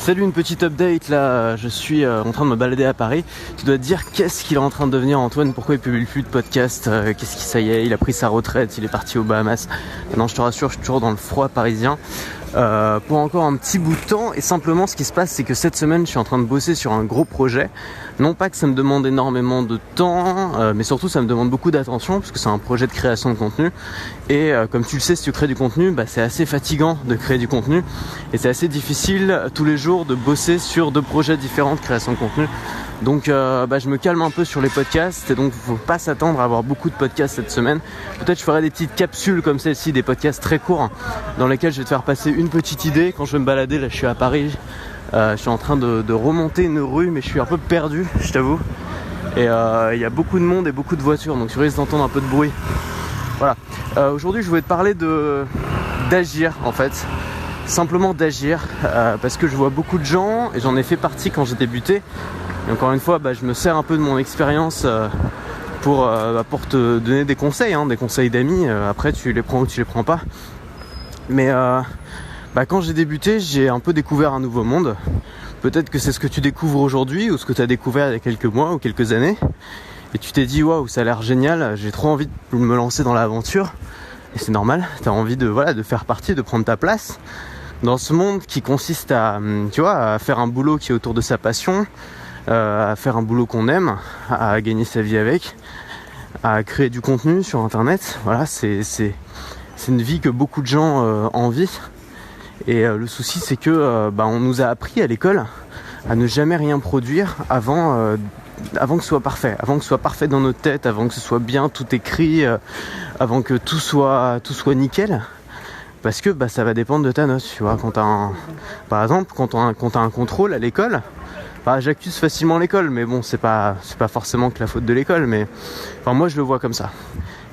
Salut, une petite update là, je suis en train de me balader à Paris. Tu dois te dire qu'est-ce qu'il est en train de devenir Antoine, pourquoi il publie plus de podcast, qu'est-ce qui ça y est, il a pris sa retraite, il est parti aux Bahamas. Non, je te rassure, je suis toujours dans le froid parisien pour encore un petit bout de temps. Et simplement ce qui se passe, c'est que cette semaine je suis en train de bosser sur un gros projet. Non pas que ça me demande énormément de temps, mais surtout ça me demande beaucoup d'attention parce que c'est un projet de création de contenu. Et comme tu le sais, si tu crées du contenu, c'est assez fatigant de créer du contenu et c'est assez difficile tous les jours de bosser sur 2 projets différents de création de contenu. Donc je me calme un peu sur les podcasts et donc faut pas s'attendre à avoir beaucoup de podcasts cette semaine. Peut-être je ferai des petites capsules comme celle-ci, des podcasts très courts dans lesquels je vais te faire passer une petite idée quand je vais me balader. Là je suis à Paris, je suis en train de remonter une rue mais je suis un peu perdu, je t'avoue. Et il y a beaucoup de monde et beaucoup de voitures, donc tu risques d'entendre un peu de bruit. Voilà. Aujourd'hui je voulais te parler d'agir en fait. Simplement d'agir parce que je vois beaucoup de gens et j'en ai fait partie quand j'ai débuté. Et encore une fois, je me sers un peu de mon expérience pour te donner des conseils d'amis. Après, tu les prends ou tu les prends pas. Mais quand j'ai débuté, j'ai un peu découvert un nouveau monde. Peut-être que c'est ce que tu découvres aujourd'hui ou ce que tu as découvert il y a quelques mois ou quelques années. Et tu t'es dit, waouh, ça a l'air génial, j'ai trop envie de me lancer dans l'aventure. Et c'est normal, tu as envie de faire partie, de prendre ta place dans ce monde qui consiste à faire un boulot qui est autour de sa passion, à faire un boulot qu'on aime, à gagner sa vie avec, à créer du contenu sur internet. Voilà, c'est une vie que beaucoup de gens envient. Et le souci c'est que on nous a appris à l'école à ne jamais rien produire avant que ce soit parfait, avant que ce soit parfait dans notre tête, avant que ce soit bien tout écrit, avant que tout soit nickel. Parce que ça va dépendre de ta note, tu vois. Par exemple, quand t'as un contrôle à l'école, j'accuse facilement l'école, mais bon, c'est pas forcément que la faute de l'école, mais moi je le vois comme ça.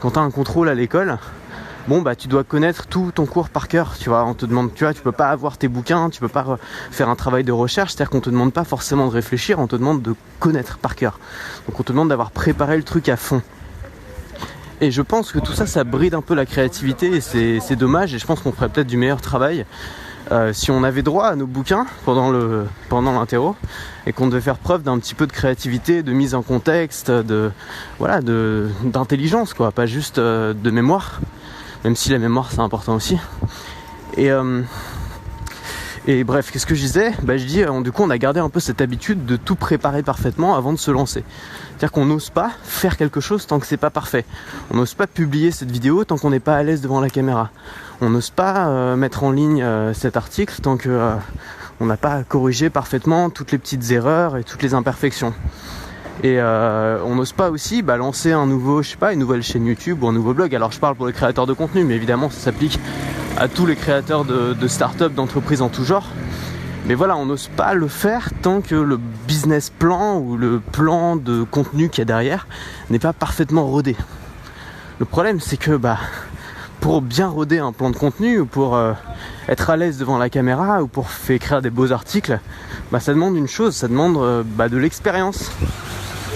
Quand t'as un contrôle à l'école, tu dois connaître tout ton cours par cœur, tu vois. On te demande, tu peux pas avoir tes bouquins, tu peux pas faire un travail de recherche, c'est-à-dire qu'on te demande pas forcément de réfléchir, on te demande de connaître par cœur. Donc on te demande d'avoir préparé le truc à fond. Et je pense que tout ça, ça bride un peu la créativité et c'est dommage. Et je pense qu'on ferait peut-être du meilleur travail si on avait droit à nos bouquins pendant l'interro et qu'on devait faire preuve d'un petit peu de créativité, de mise en contexte, d'intelligence, quoi, pas juste de mémoire. Même si la mémoire c'est important aussi. Et bref, qu'est-ce que je disais ? Je dis, du coup on a gardé un peu cette habitude de tout préparer parfaitement avant de se lancer. C'est-à-dire qu'on n'ose pas faire quelque chose tant que c'est pas parfait. On n'ose pas publier cette vidéo tant qu'on n'est pas à l'aise devant la caméra. On n'ose pas mettre en ligne cet article tant que on n'a pas corrigé parfaitement toutes les petites erreurs et toutes les imperfections. Et on n'ose pas aussi lancer une nouvelle chaîne YouTube ou un nouveau blog. Alors je parle pour les créateurs de contenu, mais évidemment ça s'applique à tous les créateurs de start-up, d'entreprises en tout genre. Mais voilà, on n'ose pas le faire tant que le business plan ou le plan de contenu qu'il y a derrière n'est pas parfaitement rodé. Le problème c'est que pour bien roder un plan de contenu ou pour être à l'aise devant la caméra ou pour écrire des beaux articles, ça demande une chose, ça demande de l'expérience.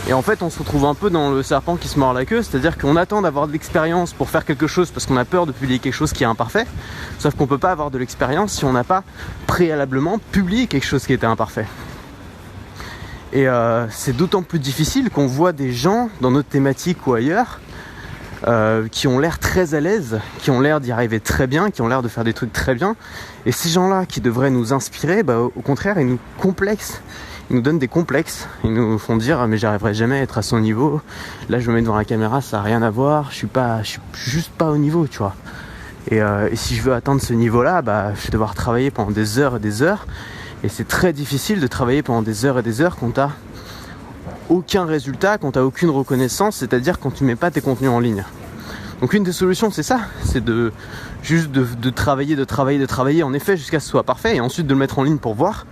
Et en fait on se retrouve un peu dans le serpent qui se mord la queue, c'est-à-dire qu'on attend d'avoir de l'expérience pour faire quelque chose parce qu'on a peur de publier quelque chose qui est imparfait, sauf qu'on peut pas avoir de l'expérience si on n'a pas préalablement publié quelque chose qui était imparfait. Et c'est d'autant plus difficile qu'on voit des gens dans notre thématique ou ailleurs qui ont l'air très à l'aise, qui ont l'air d'y arriver très bien, qui ont l'air de faire des trucs très bien. Et ces gens-là qui devraient nous inspirer, au contraire ils nous complexent. Ils nous donnent des complexes, ils nous font dire mais j'arriverai jamais à être à son niveau, là je me mets devant la caméra, ça n'a rien à voir, je suis juste pas au niveau, tu vois. Et si je veux atteindre ce niveau-là, je vais devoir travailler pendant des heures et des heures, et c'est très difficile de travailler pendant des heures et des heures quand t'as aucun résultat, quand t'as aucune reconnaissance, c'est-à-dire quand tu mets pas tes contenus en ligne. Donc une des solutions c'est ça, c'est de travailler en effet jusqu'à ce que ce soit parfait, et ensuite de le mettre en ligne pour voir.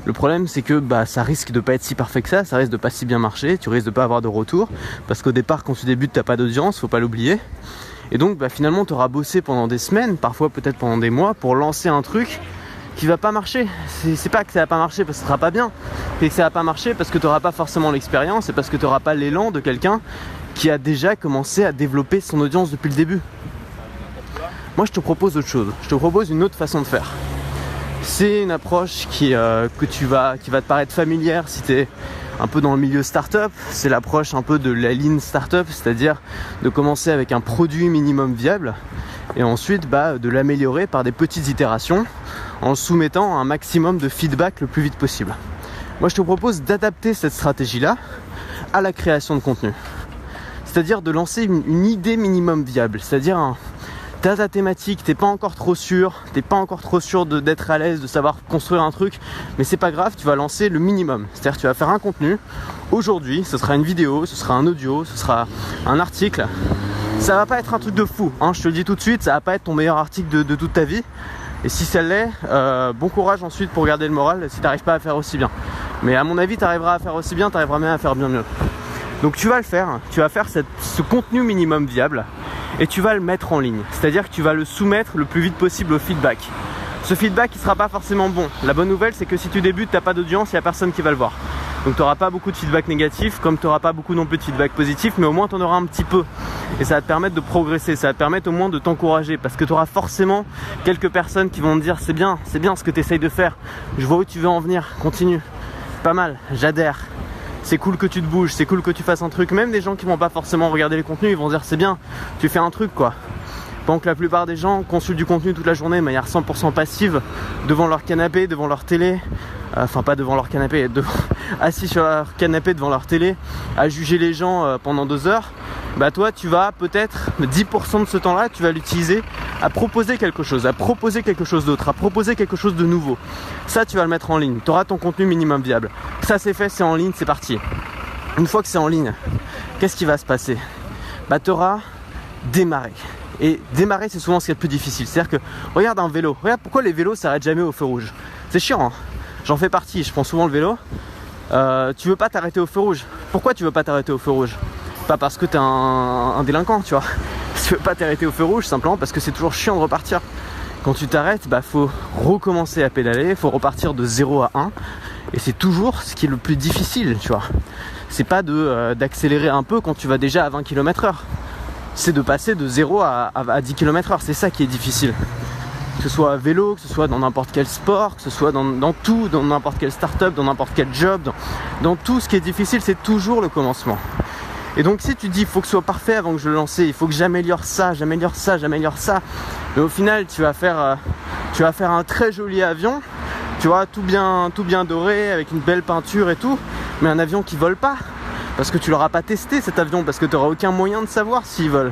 Le problème c'est que ça risque de pas être si parfait que ça risque de pas si bien marcher, tu risques de pas avoir de retour, parce qu'au départ quand tu débutes t'as pas d'audience, faut pas l'oublier. Et donc finalement t'auras bossé pendant des semaines, parfois peut-être pendant des mois, pour lancer un truc qui va pas marcher. C'est pas que ça va pas marcher parce que ce sera pas bien, c'est que ça va pas marcher parce que t'auras pas forcément l'expérience et parce que t'auras pas l'élan de quelqu'un qui a déjà commencé à développer son audience depuis le début. Moi je te propose autre chose, je te propose une autre façon de faire. C'est une approche qui va te paraître familière si tu es un peu dans le milieu startup. C'est l'approche un peu de la lean startup, c'est-à-dire de commencer avec un produit minimum viable et ensuite de l'améliorer par des petites itérations en le soumettant à un maximum de feedback le plus vite possible. Moi, je te propose d'adapter cette stratégie-là à la création de contenu. C'est-à-dire de lancer une idée minimum viable, c'est-à-dire t'as ta thématique, t'es pas encore trop sûr d'être à l'aise, de savoir construire un truc, mais c'est pas grave, tu vas lancer le minimum. C'est-à-dire tu vas faire un contenu, aujourd'hui ce sera une vidéo, ce sera un audio, ce sera un article. Ça va pas être un truc de fou, je te le dis tout de suite, ça va pas être ton meilleur article de toute ta vie. Et si ça l'est, bon courage ensuite pour garder le moral si t'arrives pas à faire aussi bien. Mais à mon avis, t'arriveras à faire aussi bien, t'arriveras même à faire bien mieux. Donc tu vas le faire, tu vas faire ce contenu minimum viable et tu vas le mettre en ligne. C'est-à-dire que tu vas le soumettre le plus vite possible au feedback. Ce feedback, il sera pas forcément bon. La bonne nouvelle, c'est que si tu débutes, t'as pas d'audience, il n'y a personne qui va le voir. Donc tu n'auras pas beaucoup de feedback négatif, comme tu n'auras pas beaucoup non plus de feedback positif, mais au moins tu en auras un petit peu. Et ça va te permettre de progresser, ça va te permettre au moins de t'encourager, parce que tu auras forcément quelques personnes qui vont te dire c'est bien ce que tu essayes de faire, je vois où tu veux en venir, continue, pas mal, j'adhère. C'est cool que tu te bouges, c'est cool que tu fasses un truc. Même des gens qui vont pas forcément regarder les contenus, ils vont dire c'est bien, tu fais un truc quoi. Pendant que la plupart des gens consultent du contenu toute la journée de manière 100% passive, devant leur canapé, devant leur télé, enfin pas devant leur canapé, assis sur leur canapé devant leur télé, à juger les gens pendant 2 heures, toi tu vas peut-être 10% de ce temps-là, tu vas l'utiliser à proposer quelque chose d'autre, à proposer quelque chose de nouveau. Ça tu vas le mettre en ligne, tu auras ton contenu minimum viable. Ça c'est fait, c'est en ligne, c'est parti. Une fois que c'est en ligne, qu'est-ce qui va se passer ? Tu auras démarré. Et démarrer, c'est souvent ce qui est le plus difficile. C'est-à-dire que, regarde un vélo. Regarde pourquoi les vélos s'arrêtent jamais au feu rouge. C'est chiant, J'en fais partie, je prends souvent le vélo. Tu veux pas t'arrêter au feu rouge. Pourquoi tu veux pas t'arrêter au feu rouge ? Pas parce que t'es un délinquant, tu vois. Tu veux pas t'arrêter au feu rouge, simplement parce que c'est toujours chiant de repartir. Quand tu t'arrêtes, faut recommencer à pédaler, faut repartir de 0 à 1. Et c'est toujours ce qui est le plus difficile, tu vois. C'est pas d'accélérer un peu quand tu vas déjà à 20 km/h. C'est de passer de 0 à 10 km/h, c'est ça qui est difficile. Que ce soit à vélo, que ce soit dans n'importe quel sport, que ce soit dans tout, dans n'importe quelle start-up, dans n'importe quel job, dans tout ce qui est difficile, c'est toujours le commencement. Et donc si tu dis il faut que ce soit parfait avant que je le lance, il faut que j'améliore ça, mais au final tu vas faire un très joli avion, tu vois, tout bien doré, avec une belle peinture et tout, mais un avion qui vole pas. Parce que tu l'auras pas testé cet avion, parce que tu n'auras aucun moyen de savoir s'il vole.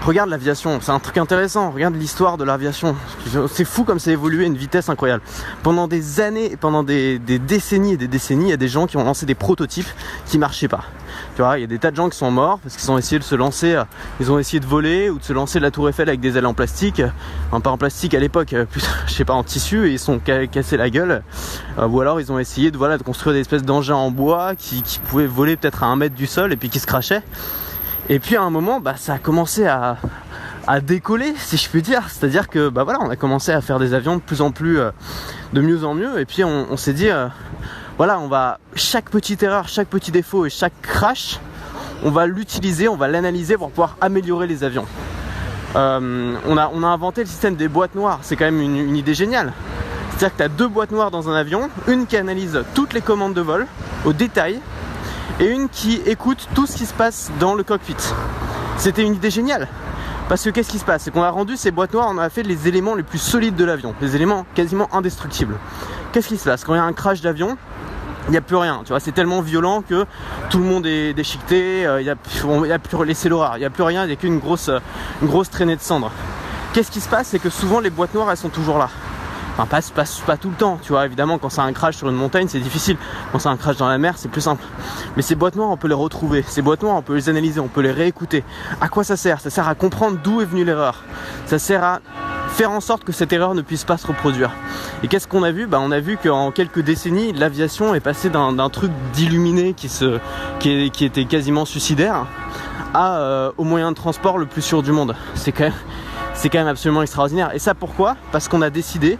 Regarde l'aviation, c'est un truc intéressant, regarde l'histoire de l'aviation. C'est fou comme ça a évolué à une vitesse incroyable. Pendant des années, pendant des décennies et des décennies, il y a des gens qui ont lancé des prototypes qui marchaient pas. Tu vois, il y a des tas de gens qui sont morts parce qu'ils ont essayé de se lancer, ils ont essayé de voler ou de se lancer de la tour Eiffel avec des ailes en plastique, pas en plastique à l'époque, plus, je sais pas, en tissu, et ils sont cassés la gueule. Ou alors ils ont essayé de construire des espèces d'engins en bois qui pouvaient voler peut-être à 1 mètre du sol et puis qui se crachaient. Et puis à un moment, ça a commencé à décoller, si je puis dire. C'est-à-dire que on a commencé à faire des avions de plus en plus, de mieux en mieux. Et puis on s'est dit, on va, chaque petite erreur, chaque petit défaut et chaque crash, on va l'utiliser, on va l'analyser pour pouvoir améliorer les avions. On a inventé le système des boîtes noires. C'est quand même une idée géniale. C'est-à-dire que tu as 2 boîtes noires dans un avion, une qui analyse toutes les commandes de vol au détail, et une qui écoute tout ce qui se passe dans le cockpit. C'était une idée géniale. Parce que qu'est-ce qui se passe ? C'est qu'on a rendu ces boîtes noires, on a fait les éléments les plus solides de l'avion, les éléments quasiment indestructibles. Qu'est-ce qui se passe ? Quand il y a un crash d'avion, il n'y a plus rien, tu vois, c'est tellement violent que tout le monde est déchiqueté, il n'y a plus laissé l'horreur, il n'y a plus rien, il n'y a qu'une grosse traînée de cendres. Qu'est-ce qui se passe ? C'est que souvent les boîtes noires, elles sont toujours là. Enfin, pas tout le temps, tu vois, évidemment quand c'est un crash sur une montagne c'est difficile, quand c'est un crash dans la mer c'est plus simple. Mais ces boîtes noires on peut les retrouver, ces boîtes noires on peut les analyser, on peut les réécouter. À quoi ça sert ? Ça sert à comprendre d'où est venue l'erreur. Ça sert à faire en sorte que cette erreur ne puisse pas se reproduire. Et qu'est-ce qu'on a vu ? On a vu qu'en quelques décennies l'aviation est passée d'un truc d'illuminé qui était quasiment suicidaire au moyen de transport le plus sûr du monde. C'est quand même absolument extraordinaire. Et ça pourquoi ? Parce qu'on a décidé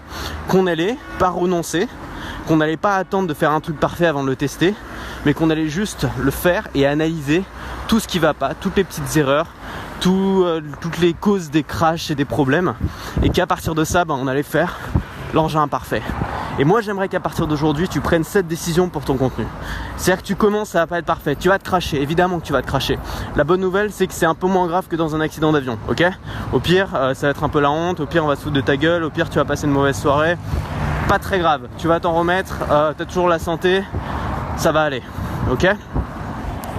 qu'on n'allait pas renoncer, qu'on n'allait pas attendre de faire un truc parfait avant de le tester, mais qu'on allait juste le faire et analyser tout ce qui va pas, toutes les petites erreurs, toutes les causes des crashs et des problèmes, et qu'à partir de ça, on allait faire l'engin parfait. Et moi j'aimerais qu'à partir d'aujourd'hui tu prennes cette décision pour ton contenu. C'est-à-dire que tu commences, ça va pas être parfait, tu vas te cracher, évidemment que tu vas te cracher. La bonne nouvelle c'est que c'est un peu moins grave que dans un accident d'avion, ok ? Au pire ça va être un peu la honte, au pire on va se foutre de ta gueule, au pire tu vas passer une mauvaise soirée. Pas très grave, tu vas t'en remettre, t'as toujours la santé, ça va aller, ok ?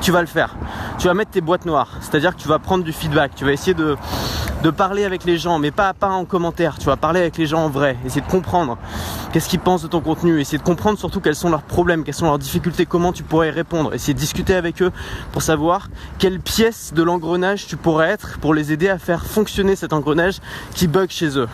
Tu vas le faire. Tu vas mettre tes boîtes noires, c'est-à-dire que tu vas prendre du feedback, tu vas essayer de parler avec les gens, mais pas en commentaire, tu vas parler avec les gens en vrai, essayer de comprendre qu'est-ce qu'ils pensent de ton contenu, essayer de comprendre surtout quels sont leurs problèmes, quelles sont leurs difficultés, comment tu pourrais y répondre, essayer de discuter avec eux pour savoir quelle pièce de l'engrenage tu pourrais être pour les aider à faire fonctionner cet engrenage qui bug chez eux.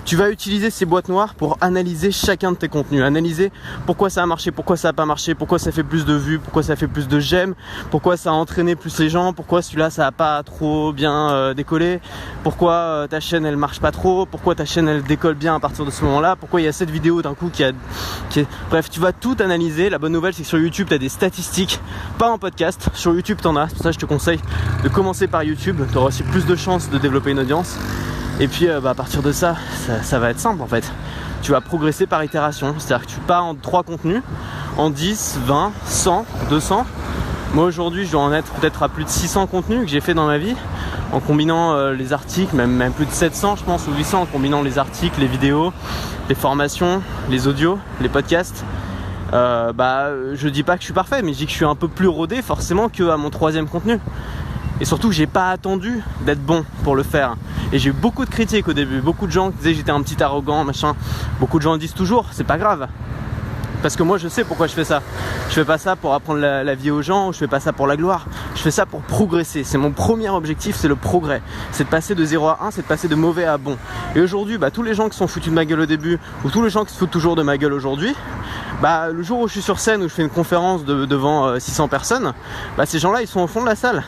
Tu vas utiliser ces boîtes noires pour analyser chacun de tes contenus, analyser pourquoi ça a marché, pourquoi ça n'a pas marché, pourquoi ça fait plus de vues, pourquoi ça fait plus de j'aime, pourquoi ça a entraîné plus les gens, pourquoi celui-là ça n'a pas trop bien décollé, pourquoi ta chaîne elle marche pas trop, pourquoi ta chaîne elle décolle bien à partir de ce moment-là, pourquoi il y a cette vidéo d'un coup qui est... Bref, tu vas tout analyser. La bonne nouvelle c'est que sur YouTube tu as des statistiques, pas en podcast, sur YouTube t'en as, c'est pour ça que je te conseille de commencer par YouTube, tu auras aussi plus de chances de développer une audience. Et puis à partir de ça va être simple en fait. Tu vas progresser par itération. C'est-à-dire que tu pars en 3 contenus, en 10, 20, 100, 200. Moi aujourd'hui je dois en être peut-être à plus de 600 contenus que j'ai fait dans ma vie, en combinant les articles, même plus de 700 je pense, ou 800, en combinant les articles, les vidéos, les formations, les audios, les podcasts. Je dis pas que je suis parfait, mais je dis que je suis un peu plus rodé forcément qu'à mon 3e contenu. Et surtout j'ai pas attendu d'être bon pour le faire. Et j'ai eu beaucoup de critiques au début, beaucoup de gens qui disaient que j'étais un petit arrogant, machin. Beaucoup de gens le disent toujours, c'est pas grave. Parce que moi je sais pourquoi je fais ça. Je fais pas ça pour apprendre la vie aux gens, je fais pas ça pour la gloire. Je fais ça pour progresser. C'est mon premier objectif, c'est le progrès. C'est de passer de 0 à 1, c'est de passer de mauvais à bon. Et aujourd'hui, tous les gens qui sont foutus de ma gueule au début, ou tous les gens qui se foutent toujours de ma gueule aujourd'hui, le jour où je suis sur scène, où je fais une conférence devant 600 personnes, ces gens-là ils sont au fond de la salle.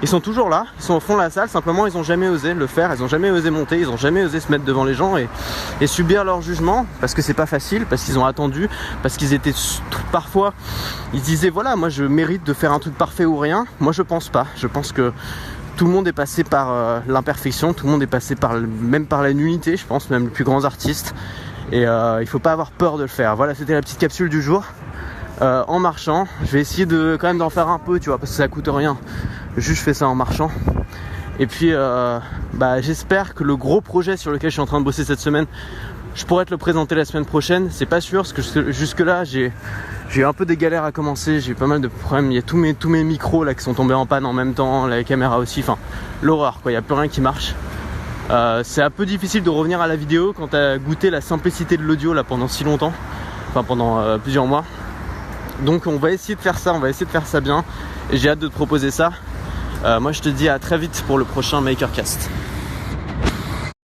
Ils sont toujours là, ils sont au fond de la salle, simplement ils ont jamais osé le faire, ils ont jamais osé monter, ils ont jamais osé se mettre devant les gens et subir leur jugement, parce que c'est pas facile, parce qu'ils ont attendu, parce qu'ils étaient parfois, ils disaient voilà, moi je mérite de faire un truc parfait ou rien. Moi je pense pas, je pense que tout le monde est passé par l'imperfection, tout le monde est passé même par la nullité, je pense, même les plus grands artistes, et il faut pas avoir peur de le faire. Voilà, c'était la petite capsule du jour. En marchant, je vais essayer quand même d'en faire un peu, tu vois, parce que ça coûte rien. Juste je fais ça en marchant. Et puis j'espère que le gros projet sur lequel je suis en train de bosser cette semaine, je pourrais te le présenter la semaine prochaine. C'est pas sûr, parce que jusque là j'ai eu un peu des galères à commencer, j'ai eu pas mal de problèmes. Il y a tous mes micros là qui sont tombés en panne en même temps, la caméra aussi, enfin l'horreur quoi, il n'y a plus rien qui marche. C'est un peu difficile de revenir à la vidéo quand t'as goûté la simplicité de l'audio là pendant si longtemps, enfin pendant plusieurs mois. Donc on va essayer de faire ça, bien, et j'ai hâte de te proposer ça. Moi je te dis à très vite pour le prochain Makercast.